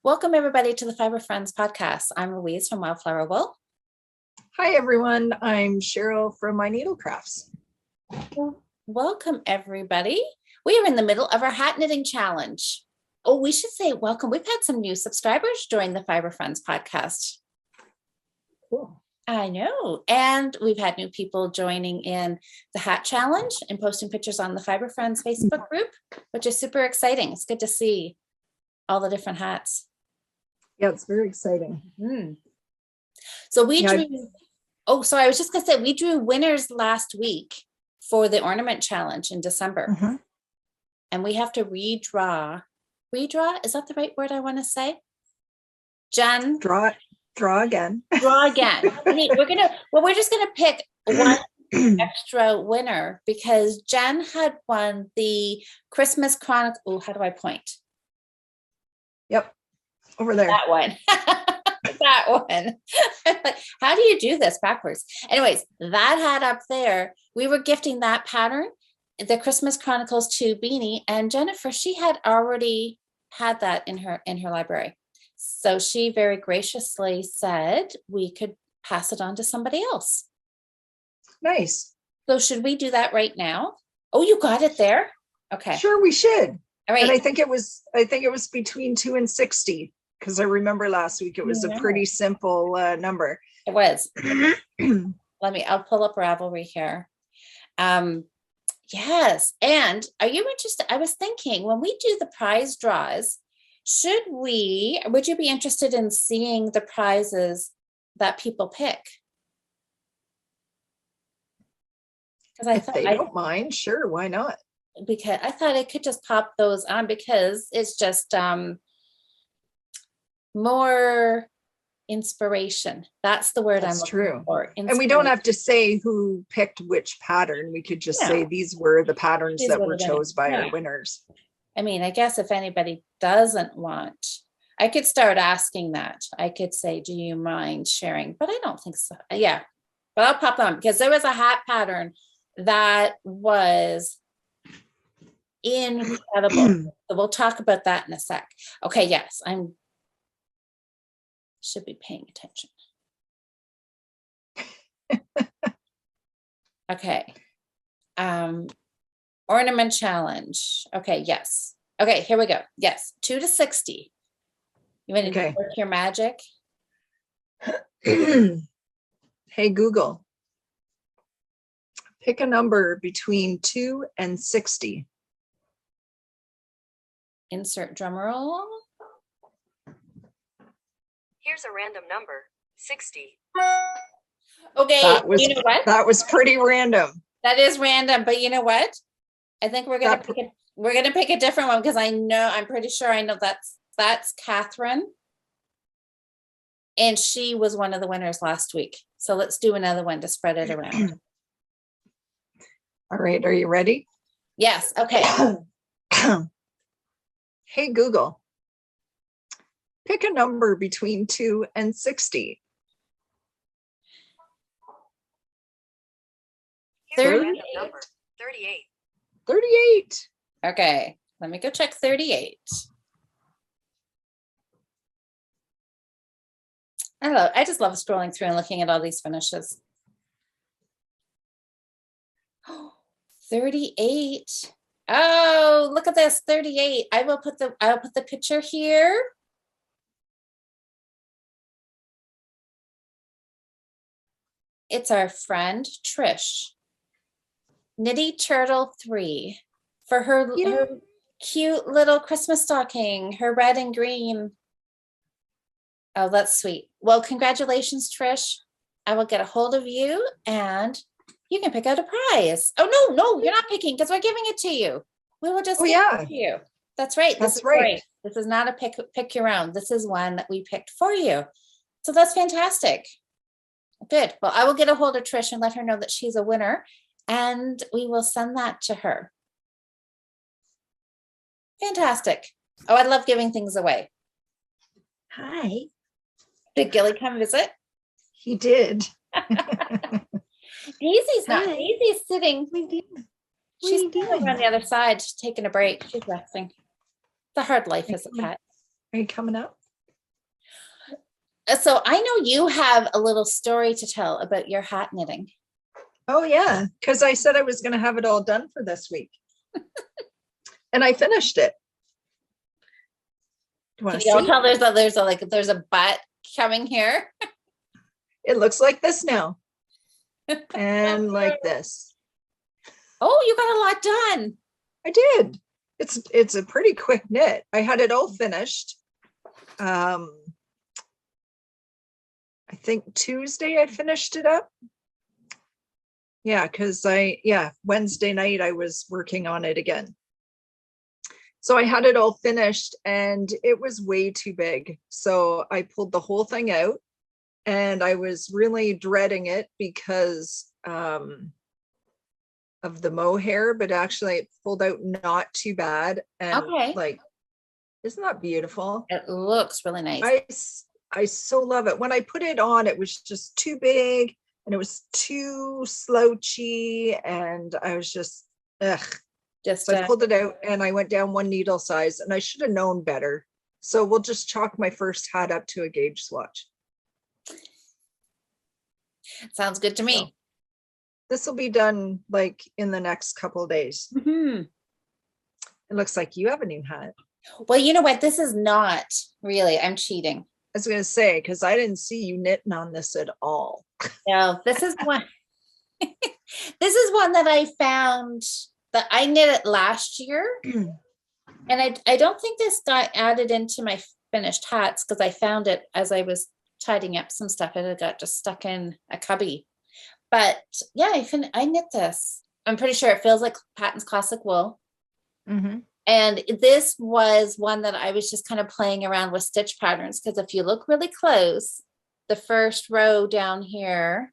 Welcome everybody to the Fibre Friends podcast. I'm Louise from Wildflower Wool. Hi everyone, I'm Cheryl from My Needlecrafts. Welcome everybody. We are in the middle of our hat knitting challenge. Oh, we should say welcome. We've had some new subscribers join the Fibre Friends podcast. Cool. I know. And we've had new people joining in the hat challenge and posting pictures on the Fibre Friends Facebook group, which is super exciting. It's good to see all the different hats. Yeah, it's very exciting. So we drew, so I was just gonna say, we drew winners last week for the Ornament challenge in December. And we have to redraw, is that the right word I want to say? Jen? Draw again. Draw again. We're just gonna pick one extra winner because Jen had won the Christmas Chronicle. Oh, how do I point? Yep, over there. That one. That one. How do you do this backwards? Anyways, that hat up there, we were gifting that pattern, the Christmas Chronicles to Beanie, and Jennifer, she had already had that in her library. So she very graciously said we could pass it on to somebody else. Nice. So should we do that right now? Oh, you got it there? Okay. Sure, we should. All right. And I think it was between 2 and 60 because I rember last week it was a pretty simple number. It was. I'll pull up Ravelry here. Yes. And are you interested? I was thinking when we do the prize draws, would you be interested in seeing the prizes that people pick? Because if they don't mind, sure, why not? Because I thought I could just pop those on because it's just more inspiration. That's the word I'm looking for. And we don't have to say who picked which pattern. We could just say these were the patterns that were chose by our winners. I mean, I guess if anybody doesn't want, I could start asking that. I could say, do you mind sharing? But I don't think so. Yeah, but I'll pop on because there was a hat pattern that was incredible. So we'll talk about that in a sec. Okay, yes, should be paying attention. Okay. Ornament challenge. Okay, yes. Okay, here we go. Yes, 2 to 60. You want to work your magic? Hey, Google. Pick a number between 2 and 60. Insert drum roll. Here's a random number, 60. Okay, you know what? That was pretty random. That is random, but you know what? I think we're gonna pick a different one because I'm pretty sure I know that's Catherine. And she was one of the winners last week. So let's do another one to spread it around. All right, are you ready? Yes, okay. Hey, Google. Pick a number between 2 and 60. 38. 38. 38. Okay, let me go check 38. I just love scrolling through and looking at all these finishes. 38. Oh, look at this, 38. I'll put the picture here. It's our friend Trish. Knitty Turtle 3 for her cute little Christmas stocking, her red and green. Oh, that's sweet. Well, congratulations, Trish. I will get a hold of you and you can pick out a prize. Oh, no, you're not picking because we're giving it to you. We will just give it to you. That's right. That's right. This is not a pick your own. This is one that we picked for you. So that's fantastic. Good. Well, I will get a hold of Trish and let her know that she's a winner and we will send that to her. Fantastic. Oh, I love giving things away. Hi. Did Gilly come visit? He did. Daisy's not. Daisy's sitting. She's sitting on the other side, taking a break. She's resting. It's a hard life as a pet. Are you coming up? So I know you have a little story to tell about your hat knitting. Oh yeah, because I said I was going to have it all done for this week. And I finished it. Do you want Can to you all see? tell there's a butt coming here? It looks like this now. And like this. Oh, you got a lot done. I did. It's a pretty quick knit. I had it all finished. I think Tuesday I finished it up. Yeah, because Wednesday night I was working on it again. So I had it all finished and it was way too big. So I pulled the whole thing out and I was really dreading it because of the mohair, but actually it pulled out not too bad. And Okay. like, isn't that beautiful? It looks really nice. I so love it. When I put it on, it was just too big and it was too slouchy. And I was just, ugh. So I pulled it out and I went down one needle size and I should have known better. So we'll just chalk my first hat up to a gauge swatch. Sounds good to me. So this will be done like in the next couple of days. Mm-hmm. It looks like you have a new hat. Well, you know what? This is not really, I'm cheating. I was going to say, because I didn't see you knitting on this at all. No, this is one. This is one that I found that I knit it last year. And I don't think this got added into my finished hats because I found it as I was tidying up some stuff. It got just stuck in a cubby. But yeah, I knit this. I'm pretty sure it feels like Patton's Classic Wool. Mm-hmm. And this was one that I was just kind of playing around with stitch patterns because if you look really close, the first row down here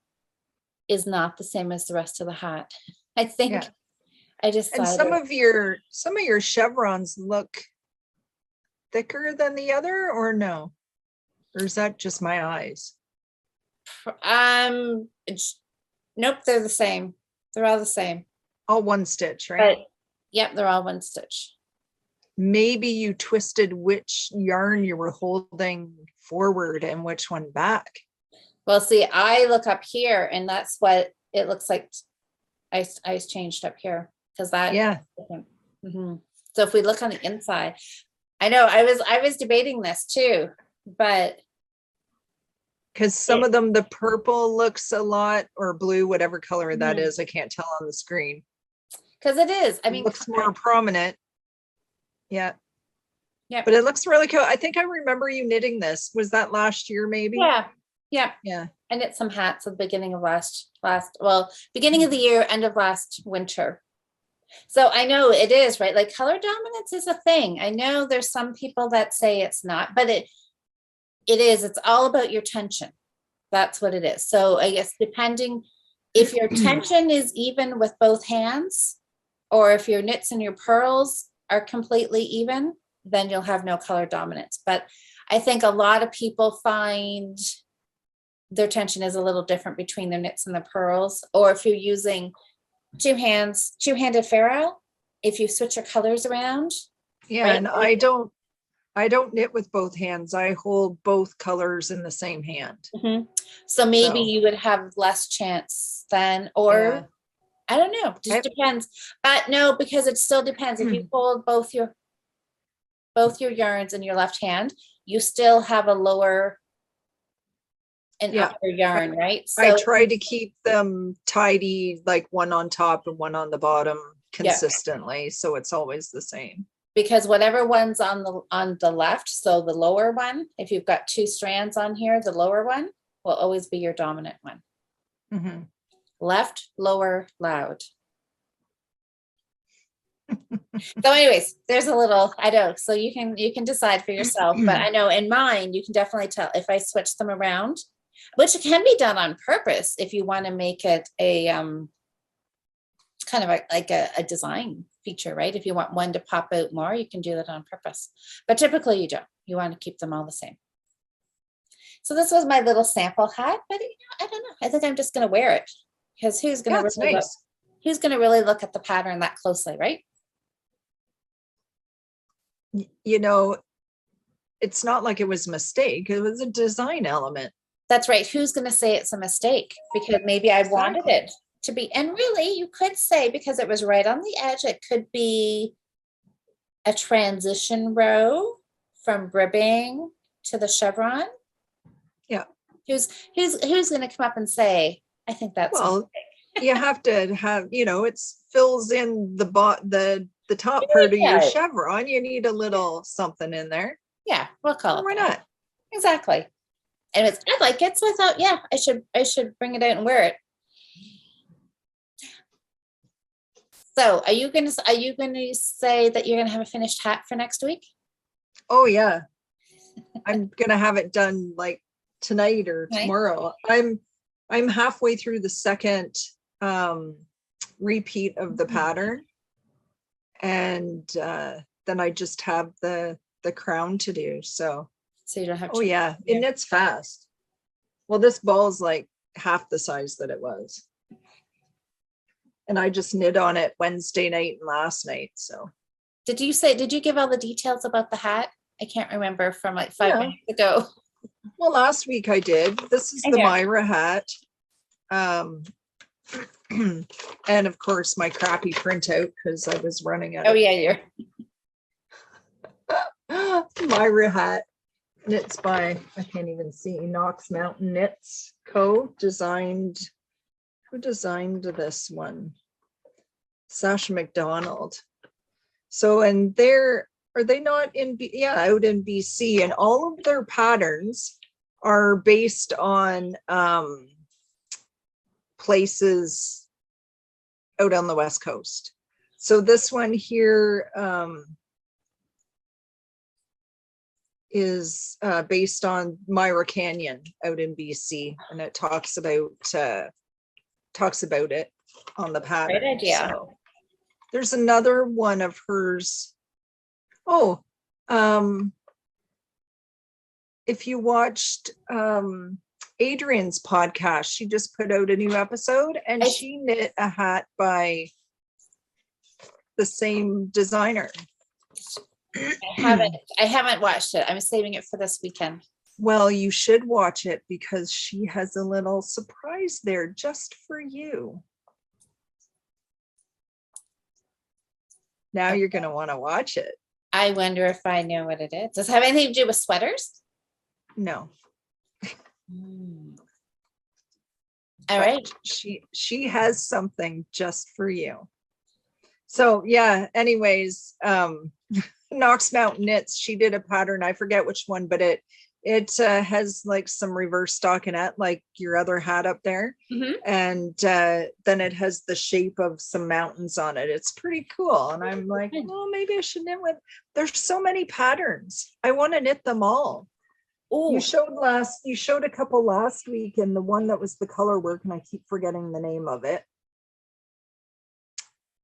is not the same as the rest of the hat. I think I just and some of your chevrons look thicker than the other, or no? Or is that just my eyes? Nope, they're the same. They're all the same. All one stitch, right? But, yep, they're all one stitch. Maybe you twisted which yarn you were holding forward and which one back. Well, see, I look up here and that's what it looks like. I changed up here because that. Yeah. Mm-hmm. So if we look on the inside, I know I was debating this too, but. Because some of them, the purple looks a lot, or blue, whatever color that is. I can't tell on the screen. Because it is. I mean, it looks more prominent. Yeah. Yeah. But it looks really cool. I think I remember you knitting this. Was that last year, maybe? Yeah. Yeah. Yeah. I knit some hats at the beginning of beginning of the year, end of last winter. So I know it is, right? Like color dominance is a thing. I know there's some people that say it's not, but it is. It's all about your tension. That's what it is. So I guess depending if your tension is even with both hands, or if your knits and your purls are completely even, then you'll have no color dominance. But I think a lot of people find their tension is a little different between their knits and the purls, or if you're using two-handed ferrule, if you switch your colors around. Yeah, right? And I don't knit with both hands. I hold both colors in the same hand. Mm-hmm. So maybe you would have less chance then, or I don't know. Just depends. But no, because it still depends. If you hold both your yarns in your left hand, you still have a lower and upper yarn, right? So I try to keep them tidy, like one on top and one on the bottom consistently. So it's always the same. Because whatever one's on the left, so the lower one, if you've got two strands on here, the lower one will always be your dominant one. Mm-hmm. Left, lower, loud. So anyways, there's a little, I know, so you can decide for yourself, but I know in mine, you can definitely tell if I switch them around, which can be done on purpose if you want to make it a kind of a design feature, right? If you want one to pop out more, you can do that on purpose, but typically you don't. You want to keep them all the same. So this was my little sample hat, but I don't know. I think I'm just going to wear it because who's going to really look at the pattern that closely, right? You know, it's not like it was a mistake. It was a design element. That's right. Who's going to say it's a mistake? Because maybe I wanted Exactly. it to be. And really, you could say, because it was right on the edge, it could be a transition row from ribbing to the chevron. Yeah. Who's going to come up and say, I think that's a Well, mistake. you have to have, it fills in the top part of your Yeah. chevron. You need a little something in there. Yeah, we'll call it Why that. not? Exactly. And I like it, so I thought, yeah, I should bring it out and wear it. So are you gonna say that you're gonna have a finished hat for next week? Oh yeah. I'm gonna have it done like tonight or Tonight? tomorrow. I'm halfway through the second repeat of the pattern. And then I just have the crown to do. So So you don't have to. oh yeah, it knits fast. Well, this ball's like half the size that it was. And I just knit on it Wednesday night and last night. So Did you give all the details about the hat? I can't remember from like 5 minutes ago. well, last week I did. This is I the know. Myra hat. And of course my crappy printout because I was running out Oh of yeah, Myra hat. And it's by, I can't even see, Knox Mountain Knits Co. Designed. Who designed this one? Sasha McDonald. So, and are they not in, out in BC, and all of their patterns are based on places out on the West Coast. So this one here is based on Myra Canyon out in BC, and it talks about it on the pattern. Great idea. So there's another one of hers. Oh, if you watched Adrian's podcast, she just put out a new episode, and she knit a hat by the same designer. I haven't watched it. I'm saving it for this weekend. Well, you should watch it because she has a little surprise there just for you. Now you're going to want to watch it. I wonder if I know what it is. Does it have anything to do with sweaters? No. All right. She has something just for you. So yeah, anyways, Knox Mountain Knits, she did a pattern, I forget which one, but it has like some reverse stockinette like your other hat up there. Mhm. And then it has the shape of some mountains on it. It's pretty cool. And I'm like, well, maybe I should knit with, there's so many patterns. I want to knit them all. Ooh. You showed a couple last week, and the one that was the color work, and I keep forgetting the name of it.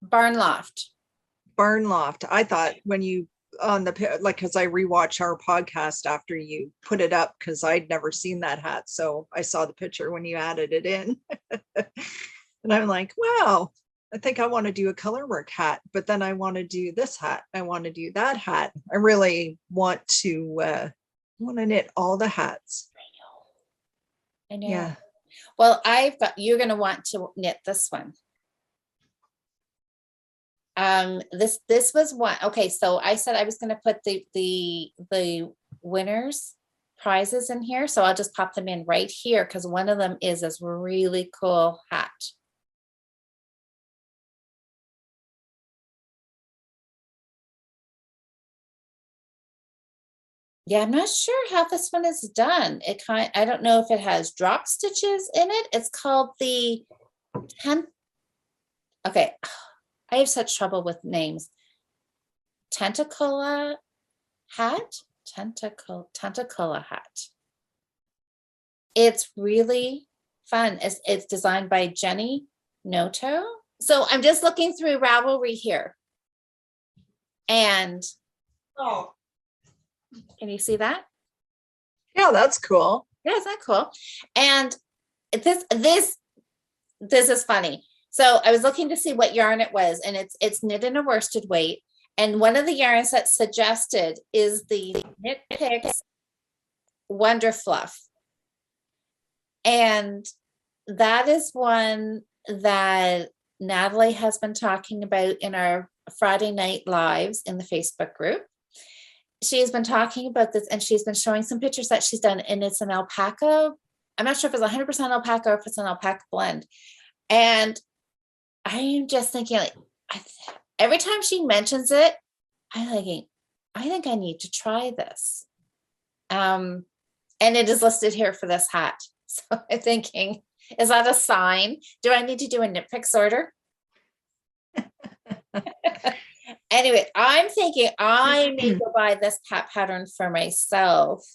Barn Loft. I thought when you on the, like, because I rewatch our podcast after you put it up, because I'd never seen that hat, so I saw the picture when you added it in. And I'm like, wow, I think I want to do a color work hat, but then I want to do this hat, I want to do that hat. I really want to knit all the hats. I know. Yeah. Well, you're going to want to knit this one. This was one. Okay, so I said I was going to put the winners prizes in here, so I'll just pop them in right here because one of them is this really cool hat. Yeah, I'm not sure how this one is done. I don't know if it has drop stitches in it. It's called the okay. I have such trouble with names. Tentacola hat? Tentacola hat. It's really fun. It's designed by Jenny Noto. So I'm just looking through Ravelry here. And can you see that? Yeah, that's cool. Yeah, isn't that cool? And this is funny. So I was looking to see what yarn it was, and it's knit in a worsted weight, And one of the yarns that's suggested is the Knit Picks Wonder Fluff. And that is one that Natalie has been talking about in our Friday night lives in the Facebook group. She's been talking about this and she's been showing some pictures that she's done, and it's an alpaca. I'm not sure if it's 100% alpaca or if it's an alpaca blend. And I'm just thinking, like, every time she mentions it, I'm thinking, I think I need to try this. And it is listed here for this hat. So I'm thinking, is that a sign? Do I need to do a Knit Picks order? Anyway, I'm thinking I may go buy this pattern for myself.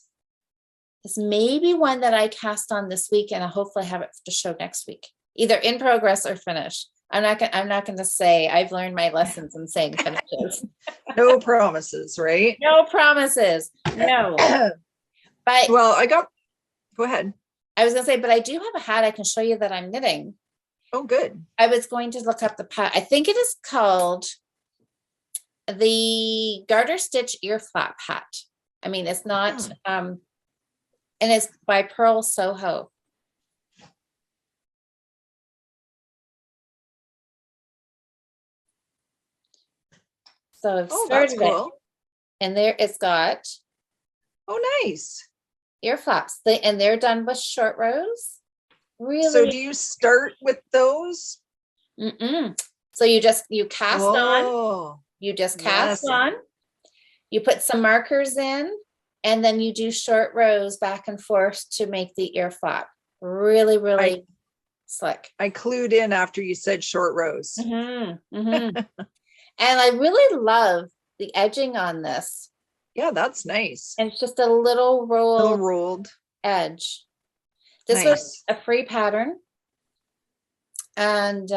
It's maybe one that I cast on this week, and I'll hopefully have it to show next week, either in progress or finished. I'm not going to say I've learned my lessons in saying finishes. No promises, right? No promises. No. But well, go ahead. I was going to say, but I do have a hat I can show you that I'm knitting. Oh, good. I was going to look up I think it is called the Garter Stitch Ear Flap Hat. I mean, it's not, and it's by Pearl Soho. So I've started cool. it, and there it's got. Oh, nice. Ear flaps, and they're done with short rows. Really? So do you start with those? So you cast on. You just cast on. You put some markers in, and then you do short rows back and forth to make the ear flap. Really, really slick. I clued in after you said short rows. And I really love the edging on this. Yeah, that's nice. And it's just a little rolled edge. This was a free pattern. And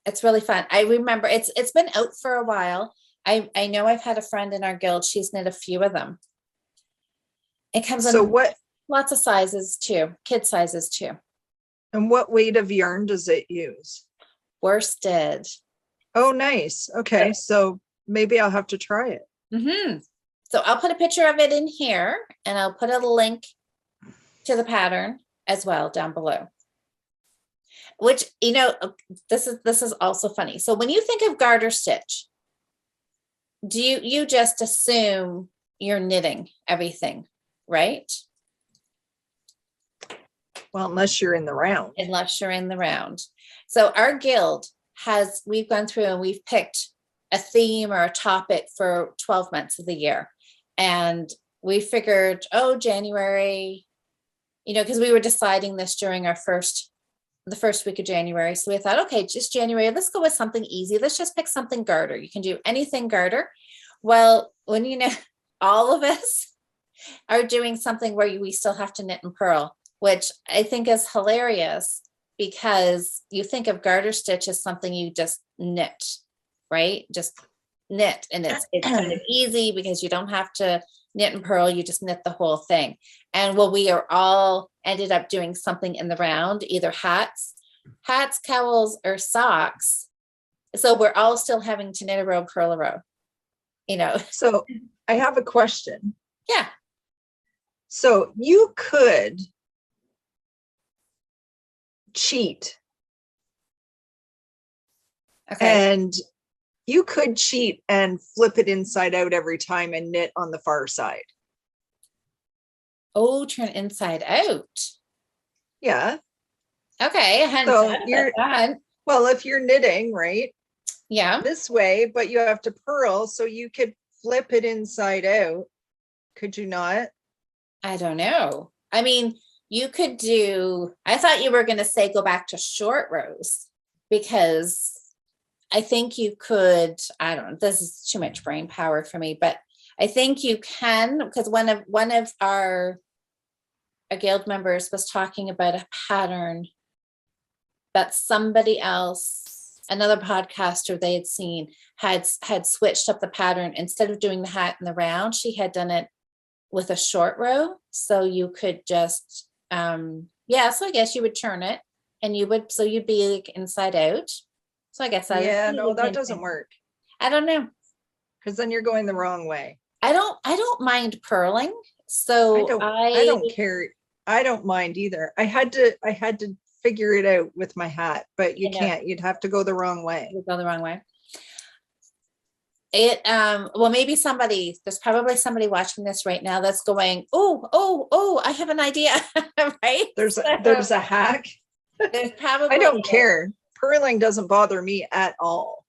it's really fun. I remember it's been out for a while. I know I've had a friend in our guild. She's knit a few of them. It comes in lots of sizes too, kid sizes too. And what weight of yarn does it use? Worsted. Oh, nice. Okay, so maybe I'll have to try it. So I'll put a picture of it in here, and I'll put a link to the pattern as well down below. Which, this is also funny. So when you think of garter stitch, do you just assume you're knitting everything, right? Well, unless you're in the round. Unless you're in the round. So our guild we've gone through and we've picked a theme or a topic for 12 months of the year. And we figured, January, because we were deciding this during the first week of January. So we thought, okay, just January, let's go with something easy. Let's just pick something garter. You can do anything garter. Well, when all of us are doing something where we still have to knit and purl, which I think is hilarious, because you think of garter stitch as something you just knit, right? Just knit, and it's kind of easy because you don't have to knit and purl, you just knit the whole thing. And we are all ended up doing something in the round, either hats, cowls, or socks. So we're all still having to knit a row, purl a row, So I have a question. Yeah. So you could cheat. Okay. And you could cheat and flip it inside out every time and knit on the far side. Oh, turn inside out. Yeah. Okay. Well, if you're knitting, right? Yeah. This way, but you have to purl, so you could flip it inside out. Could you not? I don't know. I mean, you could I thought you were going to say go back to short rows, because I think you could, I don't know, this is too much brain power for me, but I think you can, because one of our guild members was talking about a pattern that somebody else, another podcaster they had seen, had switched up the pattern. Instead of doing the hat in the round, she had done it with a short row. So you could just, so I guess you would turn it, and you'd be like inside out. So I guess that doesn't work. I don't know. Because then you're going the wrong way. I don't mind purling. So I don't care. I don't mind either. I had to figure it out with my hat, but you can't. You'd have to go the wrong way. You go the wrong way. Well, maybe there's probably somebody watching this right now that's going, oh, I have an idea. Right? There's a hack. There's probably I don't care. Purling doesn't bother me at all.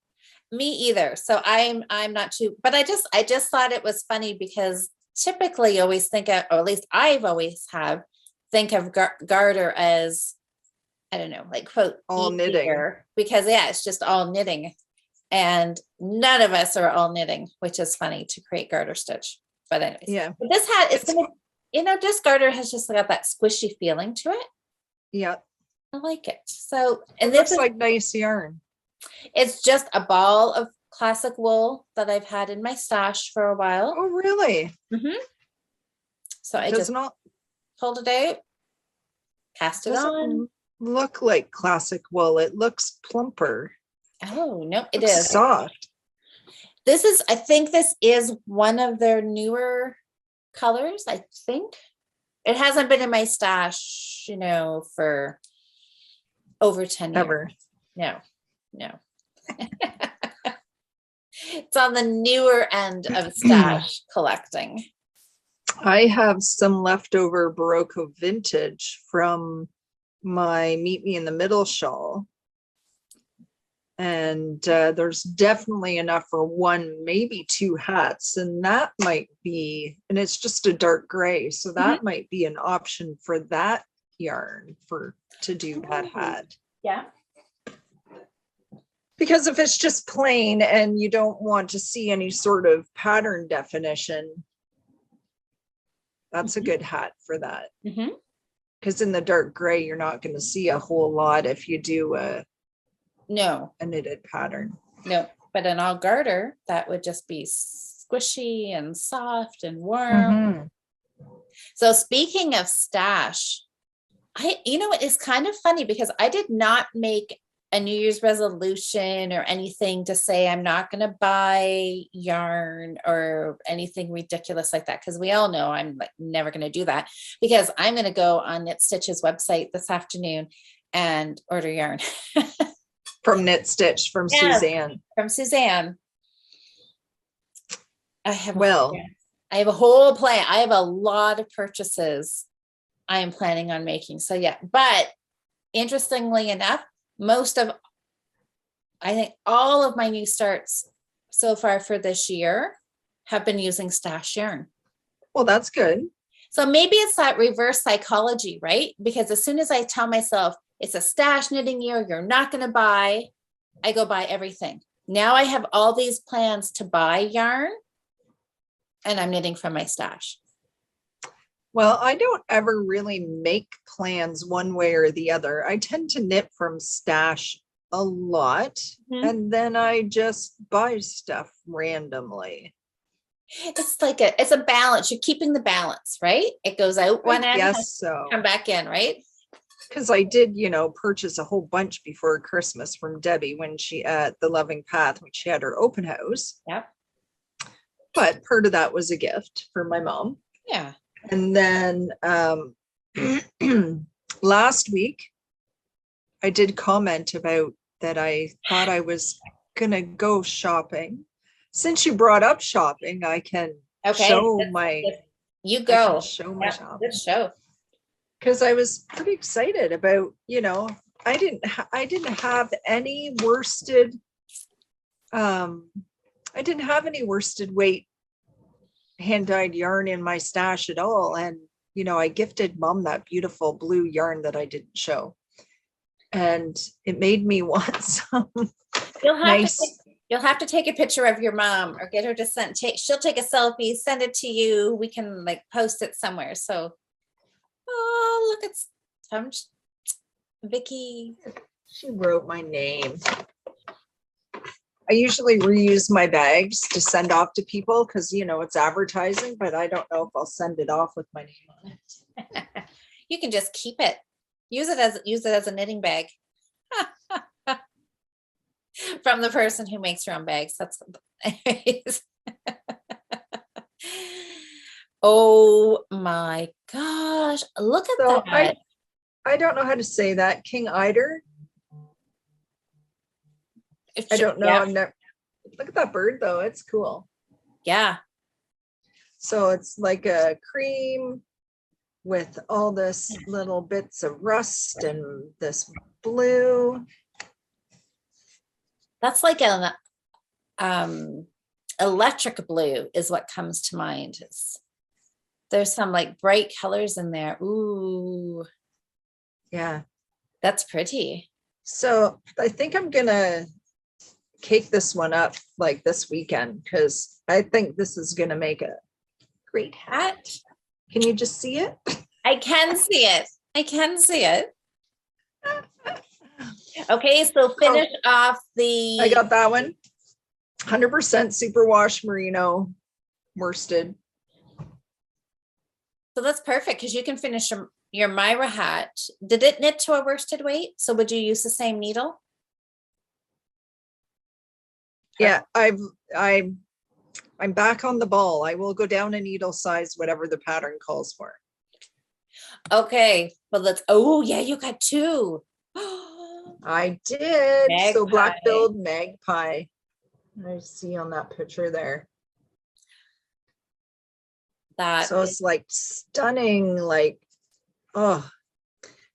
Me either. So I'm not too, but I just thought it was funny because typically you always think of, or at least I've always think of garter as, I don't know, like quote, all knitting, because it's just all knitting. And none of us are all knitting, which is funny to create garter stitch. But anyways, yeah. But this hat is gonna, this garter has just got that squishy feeling to it. Yeah. I like it. So, and it looks like nice yarn. It's just a ball of classic wool that I've had in my stash for a while. Oh, really? Mm-hmm. So I just not pulled it out, cast it on. Look like classic wool. It looks plumper. Oh, no, it is soft. I think this is one of their newer colors. I think it hasn't been in my stash, for over 10 ever. Years. No. It's on the newer end of stash collecting. I have some leftover Barocco vintage from my Meet Me in the Middle shawl. And there's definitely enough for one, maybe two hats. And that might be, and it's just a dark gray. So that might be an option for that yarn to do that hat. Yeah. Because if it's just plain and you don't want to see any sort of pattern definition, that's a good hat for that. Because in the dark gray, you're not going to see a whole lot if you do a knitted pattern. No, but in all garter, that would just be squishy and soft and warm. So speaking of stash, it's kind of funny because I did not make a New Year's resolution or anything to say I'm not going to buy yarn or anything ridiculous like that. Because we all know I'm never going to do that because I'm going to go on Knit Stitch's website this afternoon and order yarn. From Knit Stitch, from Suzanne. From Suzanne. I have a whole plan. I have a lot of purchases I am planning on making. So yeah, but interestingly enough, I think all of my new starts so far for this year have been using stash yarn. Well, that's good. So maybe it's that reverse psychology, right? Because as soon as I tell myself it's a stash knitting year, you're not going to buy, I go buy everything. Now I have all these plans to buy yarn and I'm knitting from my stash. Well, I don't ever really make plans one way or the other. I tend to knit from stash a lot, and then I just buy stuff randomly. It's a balance. You're keeping the balance, right? It goes out one end, yes, so come back in, right? Because I did, purchase a whole bunch before Christmas from Debbie when she at the Loving Path when she had her open house. Yep. But part of that was a gift for my mom. Yeah. And then last week, I did comment about that I thought I was going to go shopping. Since you brought up shopping, I can show my shopping. Good show. Because I was pretty excited about, I didn't have any worsted, weight hand-dyed yarn in my stash at all. And, I gifted Mom that beautiful blue yarn that I didn't show. And it made me want some You'll have to take a picture of your mom or get her to she'll take a selfie, send it to you. We can post it somewhere. So, look, it's Vicky. She wrote my name. I usually reuse my bags to send off to people because, it's advertising, but I don't know if I'll send it off with my name on it. You can just keep it. Use it as a knitting bag. from the person who makes your own bags. That's anyways. Oh my gosh, look at So that. I don't know how to say that. King Eider. I don't know. Yeah. I've never. Look at that bird though. It's cool. Yeah. So it's like a cream with all this little bits of rust and this blue. That's like an electric blue is what comes to mind. There's some like bright colors in there. Ooh, Yeah. that's pretty. So I think I'm gonna cake this one up like this weekend because I think this is gonna make a great hat. Can you just see it? I can see it. I can see it. Okay, so finish off the. I got that one. 100% superwash merino worsted. So that's perfect because you can finish your Myra hat. Did it knit to a worsted weight? So would you use the same needle? Yeah, I'm back on the ball. I will go down a needle size, whatever the pattern calls for. Okay, well let's. Oh yeah, you got two. I did. So Magpie. black-billed magpie. I see on that picture there. That So it's like stunning, like, oh,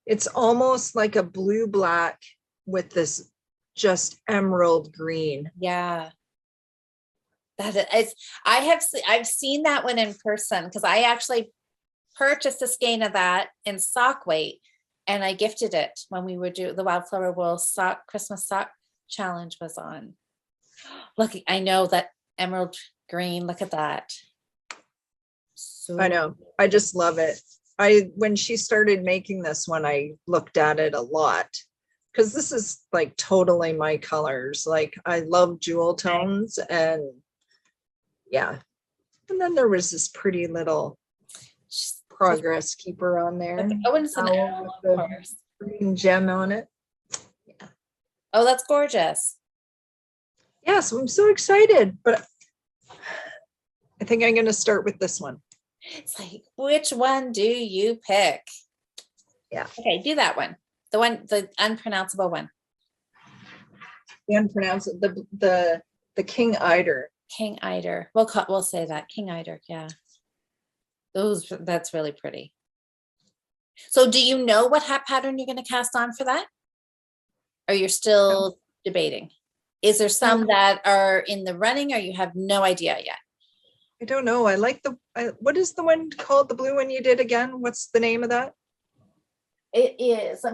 it's almost like a blue black with this just emerald green. yeah. That is, I've seen that one in person because I actually purchased a skein of that in sock weight and I gifted it when we would do the Wildflower Wool sock Christmas sock challenge was on. Look, I know that emerald green. Look at that. So I know. I just love it. When she started making this one, I looked at it a lot because this is like totally my colors. Like I love jewel tones and yeah. And then there was this pretty little progress keeper on there. Oh, and it's an owl, With of the course. green gem on it. Yeah. Oh, that's gorgeous. Yeah, so I'm so excited, but I think I'm going to start with this one. It's like, which one do you pick? Yeah. Okay, do that one. The unpronounceable one. The unpronounceable, the King Eider. King Eider. We'll say that. King Eider, yeah. That's really pretty. So do you know what hat pattern you're going to cast on for that? Or you're still debating? Is there some that are in the running or you have no idea yet? I don't know. I like what is the one called, the blue one you did again? What's the name of that? It is. I'll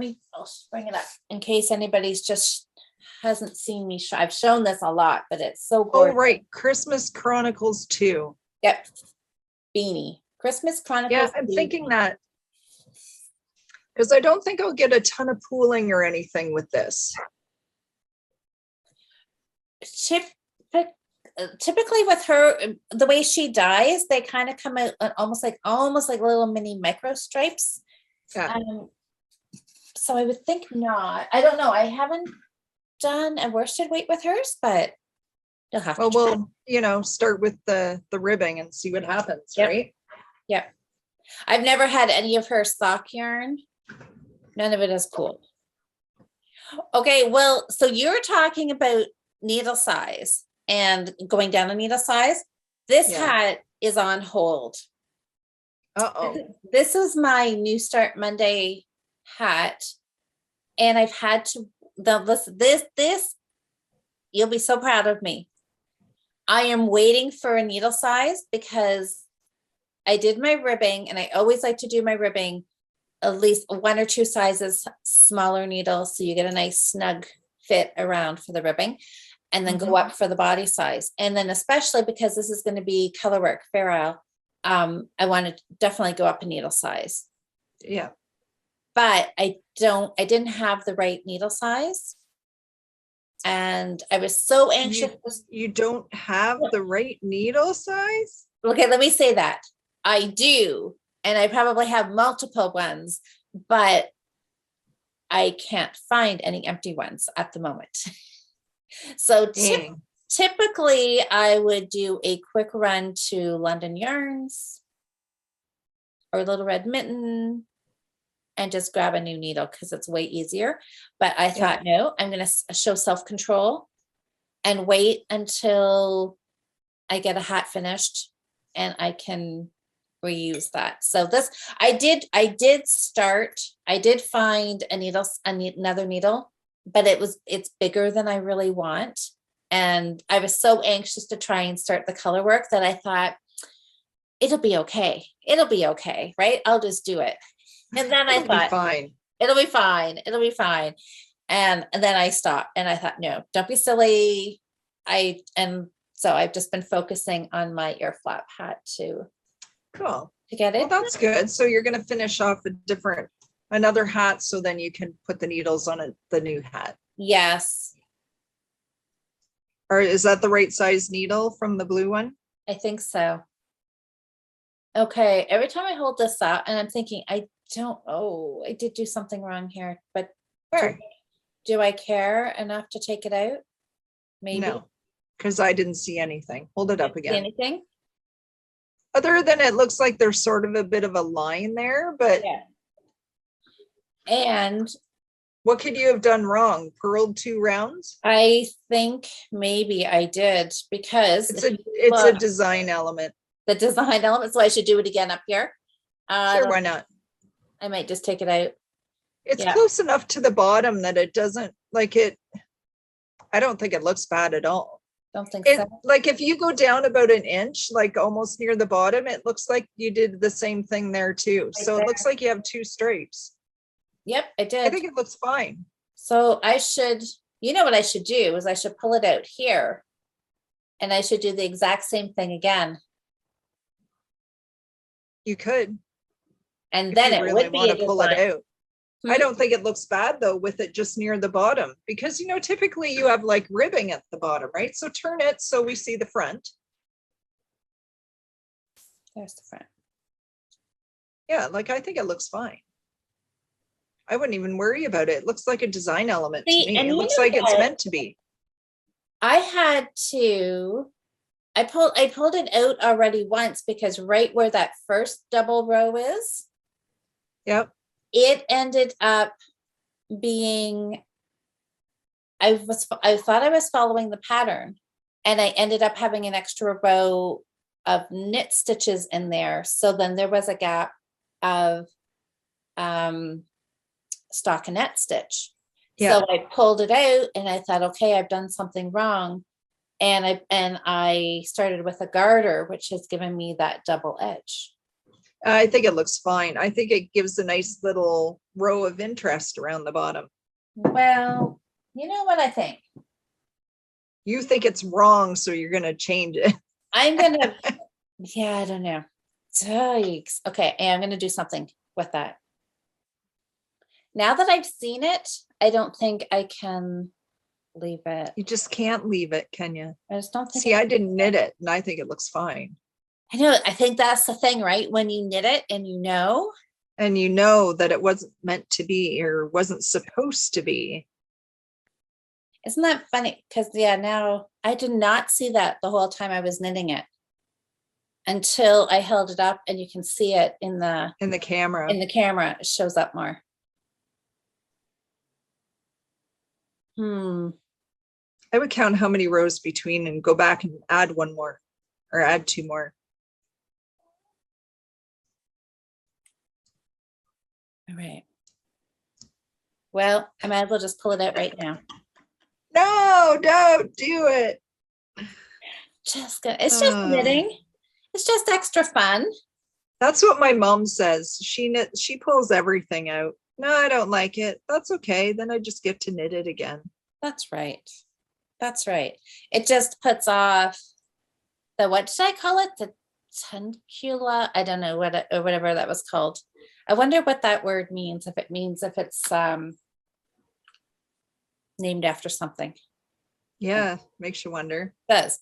bring it up in case anybody's just hasn't seen me. I've shown this a lot, but it's so gorgeous. Oh, right. Christmas Chronicles 2. Yep. Beanie. Christmas Chronicles. Yeah, I'm thinking that. Because I don't think I'll get a ton of pooling or anything with this. Typically with her, the way she dyes, they kind of come out almost like little mini micro stripes. Yeah. So I would think not. I don't know. I haven't done a worsted weight with hers, but you'll have to. Well, we'll start with the ribbing and see what happens, Yep. right? Yep. I've never had any of her sock yarn. None of it is cool. Okay, well, so you're talking about needle size and going down a needle size. This hat is on hold. Uh-oh. This is my New Start Monday hat. And I've had to, this, you'll be so proud of me. I am waiting for a needle size because I did my ribbing and I always like to do my ribbing at least 1 or 2 sizes smaller needles. So you get a nice snug fit around for the ribbing and then go up for the body size. And then especially because this is going to be color work, Fair Isle, I want to definitely go up a needle size. Yeah. But I didn't have the right needle size. And I was so anxious. You don't have the right needle size? Okay, let me say that. I do. And I probably have multiple ones, but I can't find any empty ones at the moment. So Dang. typically I would do a quick run to London Yarns or Little Red Mitten and just grab a new needle because it's way easier. But I thought, no, I'm going to show self-control and wait until I get a hat finished and I can reuse that. So this, I did find a needle, another needle, but it's bigger than I really want. And I was so anxious to try and start the color work that I thought, it'll be okay. It'll be okay, right? I'll just do it. And then I thought, fine. It'll be fine. It'll be fine. And then I stopped and I thought, no, don't be silly. So I've just been focusing on my ear flap hat to get it. Well, that's good. So you're going to finish off another hat, so then you can put the needles on the new hat. Yes, Or is that the right size needle from the blue one? I think so. Okay, every time I hold this up and I'm thinking, I did do something wrong here, but Where? do I care enough to take it out? Maybe. No, because I didn't see anything. Hold it up See again. anything? Other than it looks like there's sort of a bit of a line there, but Yeah. And what could you have done wrong? Purled 2 rounds? I think maybe I did because It's a design element. the design element, so I should do it again up here. Sure, why not? I might just take it out. It's Yeah. close enough to the bottom that it doesn't like it. I don't think it looks bad at all. Don't think so. Like if you go down about an inch, like almost near the bottom, it looks like you did the same thing there too. Right So there. it looks like you have 2 stripes. Yep, I I did. think it looks fine. So I should, what I should do is I should pull it out here and I should do the exact same thing again. You could. And if then you it really would be want a to pull it design. out. I don't think it looks bad though with it just near the bottom, because typically you have like ribbing at the bottom, right? So turn it so we see the front. There's the front. Yeah, like I think it looks fine. I wouldn't even worry about it. It looks like a design element See, to me. and It you looks know like it's what? meant to be. I pulled it out already once because right where that first double row is, Yep. it ended up being, I thought I was following the pattern and I ended up having an extra row of knit stitches in there. So then there was a gap of stockinette stitch. Yeah. So I pulled it out and I thought, okay, I've done something wrong. And I started with a garter, which has given me that double edge. I think it looks fine. I think it gives a nice little row of interest around the bottom. Well, you know what I think? You think it's wrong, so you're going to change it. I'm going to, yeah, I don't know. Yikes. Okay, I'm going to do something with that. Now that I've seen it, I don't think I can leave it. You just can't leave it, can you? I just don't think. See, I didn't knit it, and I think it looks fine. I know. I think that's the thing, right? When you knit it and and you know that it wasn't meant to be or wasn't supposed to be. Isn't that funny? Because now I did not see that the whole time I was knitting it until I held it up and you can see it in the camera. In the camera, it shows up more. I would count how many rows between and go back and add 1 more or add 2 more. All right. Well, I might as well just pull it out right now. No, don't do it. It's just knitting. It's just extra fun. That's what my mom says. She pulls everything out. No, I don't like it. That's okay. Then I just get to knit it again. That's right. That's right. It just puts off the, what did I call it? The tencula? I don't know or whatever that was called. I wonder what that word means. If it's named after something. Yeah, makes you wonder. It does.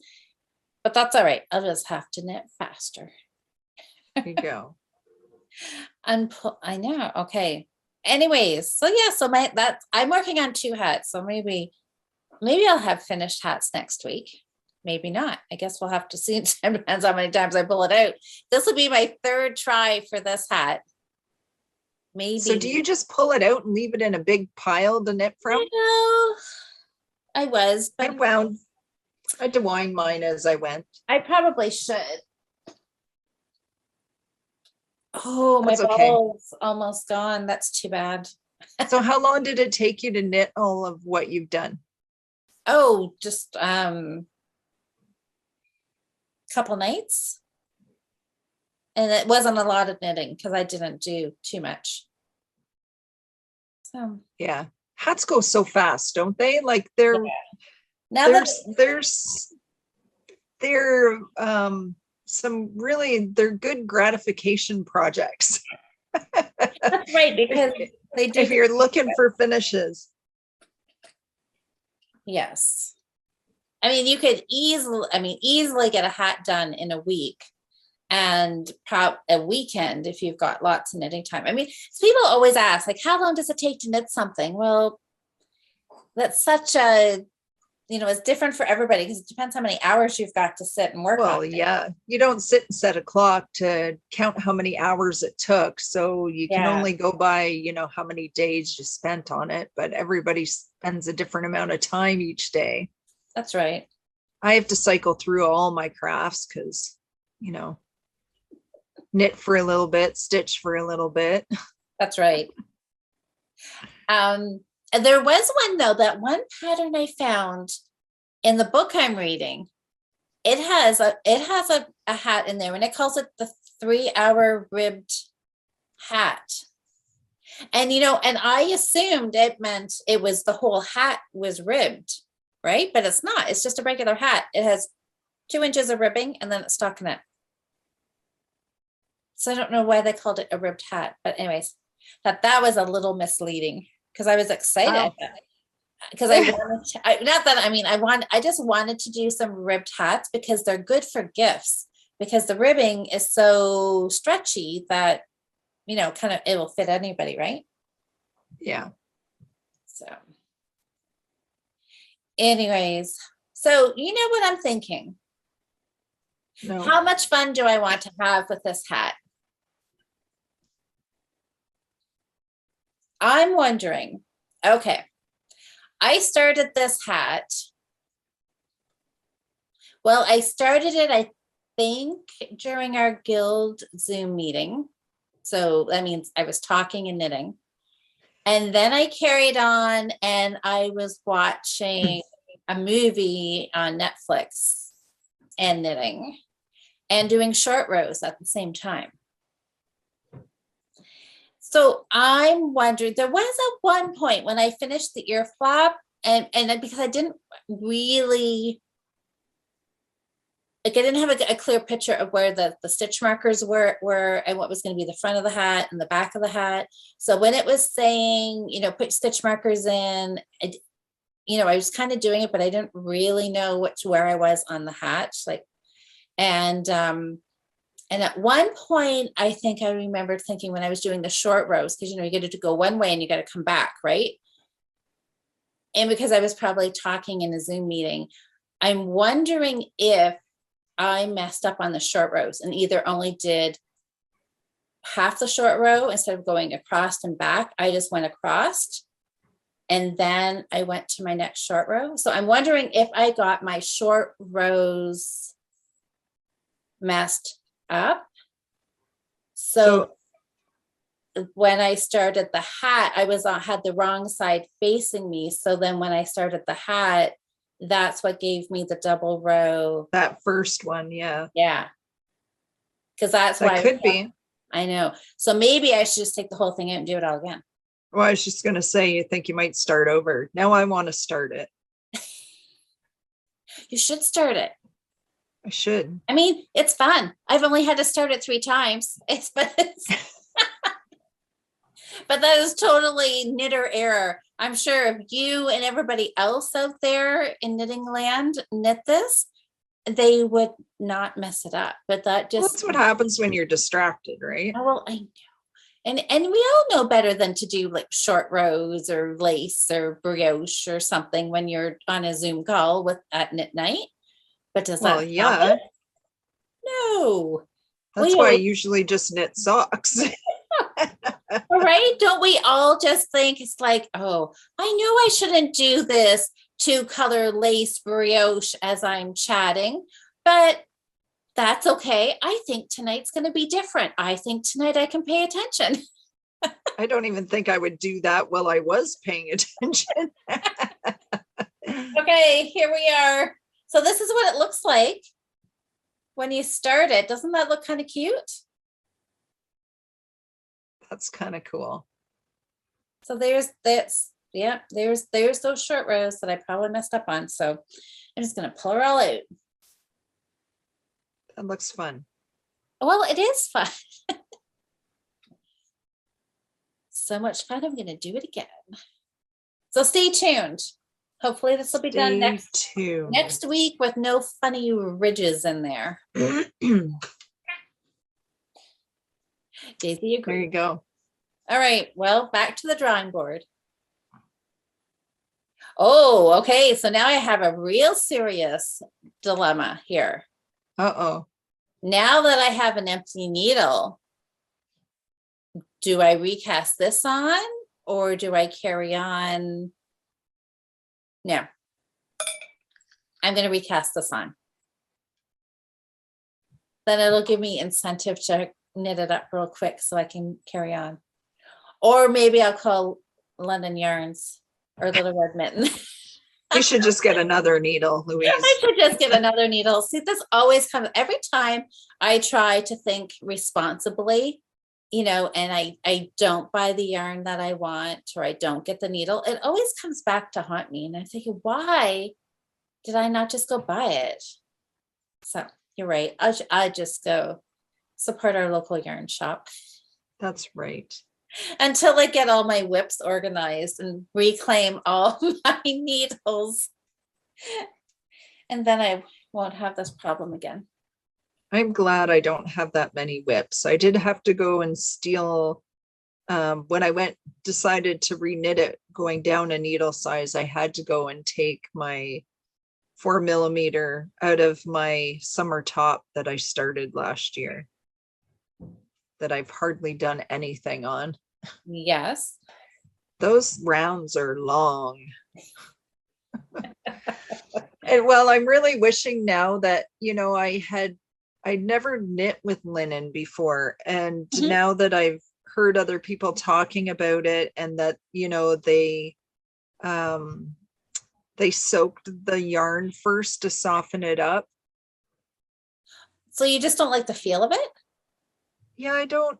But that's all right. I'll just have to knit faster. There you go. I know. Okay. Anyways, so yeah, I'm working on 2 hats. So maybe maybe I'll have finished hats next week. Maybe not. I guess we'll have to see. It depends how many times I pull it out. This will be my third try for this hat. Maybe. So do you just pull it out and leave it in a big pile to knit from? I was, but I DeWined mine as I went. I probably should. Oh, my That's okay. ball's almost gone. That's too bad. So how long did it take you to knit all of what you've done? Oh, just couple nights. And it wasn't a lot of knitting because I didn't do too much. So Yeah. Hats go so fast, don't they? Like they're they're good gratification projects. That's right, because they do. If you're looking for finishes. Yes. I mean, you could easily get a hat done in a week and a weekend if you've got lots of knitting time. I mean, people always ask, like, how long does it take to knit something? Well, that's such a, it's different for everybody because it depends how many hours you've got to sit and work on. Well, yeah, you don't sit and set a clock to count how many hours it took. So you can only go by, how many days you spent on it, but everybody spends a different amount of time each day. That's right. I have to cycle through all my crafts because, knit for a little bit, stitch for a little bit. That's right. There was one though, that one pattern I found in the book I'm reading. It has a hat in there and it calls it the 3-hour ribbed hat. And and I assumed it meant it was the whole hat was ribbed, right? But it's not. It's just a regular hat. It has 2 inches of ribbing and then it's stockinette. So I don't know why they called it a ribbed hat, but anyways, that was a little misleading because I was excited because I just wanted to do some ribbed hats because they're good for gifts because the ribbing is so stretchy that, kind of it will fit anybody, right? Yeah. So anyways, so you know what I'm thinking? No. How much fun do I want to have with this hat? I'm wondering, okay, I started this hat. Well, I started it, I think, during our guild Zoom meeting. So that means I was talking and knitting. And then I carried on and I was watching a movie on Netflix and knitting and doing short rows at the same time. So I'm wondering, there was at one point when I finished the ear flap and because I didn't really, like I didn't have a clear picture of where the stitch markers were and what was going to be the front of the hat and the back of the hat. So when it was saying, put stitch markers in, I was kind of doing it, but I didn't really know where I was on the hat. And at one point, I think I remembered thinking when I was doing the short rows, because, you get to go one way and you got to come back, right? And because I was probably talking in a Zoom meeting, I'm wondering if I messed up on the short rows and either only did half the short row instead of going across and back. I just went across and then I went to my next short row. So I'm wondering if I got my short rows messed up. So when I started the hat, I had the wrong side facing me. So then when I started the hat, that's what gave me the double row. That first one, yeah. Yeah. Because that's that why could be. I know. So maybe I should just take the whole thing out and do it all again. Well, I was just going to say, you think you might start over. Now I want to start it. You should start it. I should. I mean, it's fun. I've only had to start it 3 times. But that is totally knitter error. I'm sure if you and everybody else out there in knitting land knit this, they would not mess it up. But that's what happens when you're distracted, right? Oh, well, I know. And we all know better than to do like short rows or lace or brioche or something when you're on a Zoom call at night. But does Well, that stop yeah, it? No. that's We why I always, usually just knit socks. all right. Don't we all just think it's like, oh, I know I shouldn't do this 2-color lace brioche as I'm chatting, but that's okay. I think tonight's going to be different. I think tonight I can pay attention. I don't even think I would do that while I was paying attention. Okay, here we are. So this is what it looks like when you start it. Doesn't that look kind of cute? That's kind of cool. So there's those short rows that I probably messed up on. So I'm just going to pull her all out. That looks fun. Well, it is fun. So much fun. I'm going to do it again. So stay tuned. Hopefully this will be done next week with no funny ridges in there. Daisy agrees. There you go. All right. Well, back to the drawing board. Oh, okay. So now I have a real serious dilemma here. Uh-oh. Now that I have an empty needle, do I recast this on or do I carry on? No, I'm going to recast this on. Then it'll give me incentive to knit it up real quick so I can carry on. Or maybe I'll call London Yarns or Little Red Mitten. We should just get another needle, Louise. I should just get another needle. See, this always comes every time I try to think responsibly, and I don't buy the yarn that I want, or I don't get the needle. It always comes back to haunt me. And I'm thinking, why did I not just go buy it? So you're right. I just go support our local yarn shop. That's right. Until I get all my whips organized and reclaim all my needles. And then I won't have this problem again. I'm glad I don't have that many whips. I did have to go and steal, when I decided to reknit it, going down a needle size, I had to go and take my 4mm out of my summer top that I started last year, that I've hardly done anything on. Yes. Those rounds are long. And well, I'm really wishing now that, I'd never knit with linen before. And now that I've heard other people talking about it and that, they soaked the yarn first to soften it up. So you just don't like the feel of it? Yeah, I don't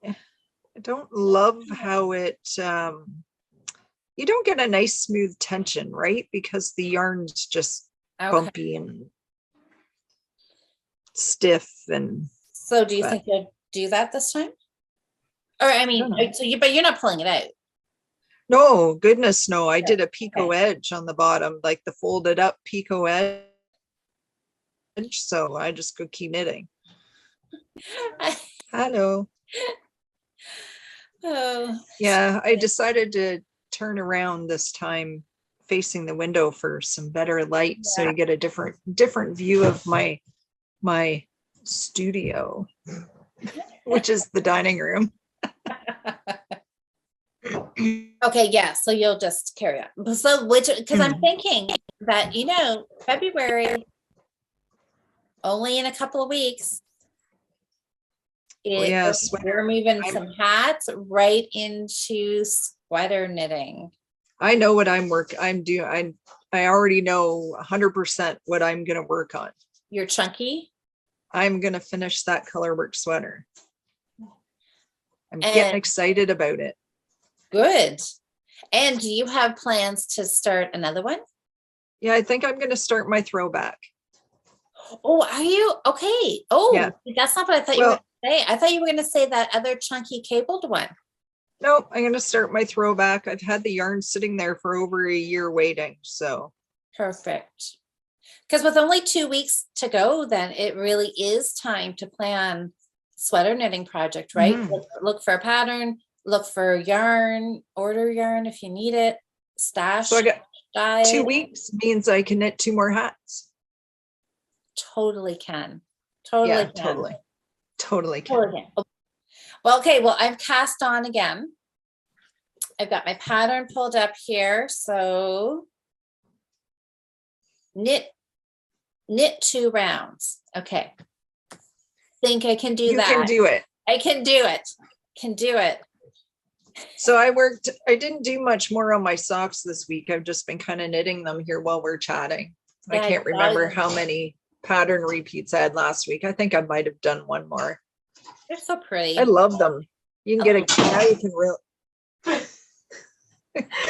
love how it, you don't get a nice smooth tension, right? Because the yarn's just bumpy and stiff. And so do you think you'll do that this time? Or but you're not pulling it out. No, goodness, no. I did a picot edge on the bottom, like the folded up picot edge. So I just go keep knitting. Hello. Oh. Yeah, I decided to turn around this time facing the window for some better light, so you get a different view of my studio, which is the dining room. Okay, yeah, so you'll just carry on. So because I'm thinking that February, only in a couple of weeks, we're moving some hats right into sweater knitting. I know what I'm doing. I already know 100% what I'm going to work on. You're chunky. I'm going to finish that colorwork sweater. I'm getting excited about it. Good. And do you have plans to start another one? Yeah, I think I'm going to start my throwback. Oh, are you? Okay. Oh, yeah. That's not what I thought you were going to say. I thought you were going to say that other chunky cabled one. No, I'm going to start my throwback. I've had the yarn sitting there for over a year waiting. So perfect. Because with only 2 weeks to go, then it really is time to plan sweater knitting project, right? Look for a pattern, look for yarn, order yarn if you need it, stash, So I got dye. 2 weeks means I can knit 2 more hats. Totally can. Totally Yeah, can. totally. Totally can. Totally can. Well, okay, well, I've cast on again. I've got my pattern pulled up here. So knit 2 rounds. Okay. Think I can do You that. can do it. I can do it. Can do it. So I didn't do much more on my socks this week. I've just been kind of knitting them here while we're chatting. I Yeah, can't remember how many pattern repeats I had last week. I think I might have done one more. They're so pretty. I love them. You can get a, now you can really,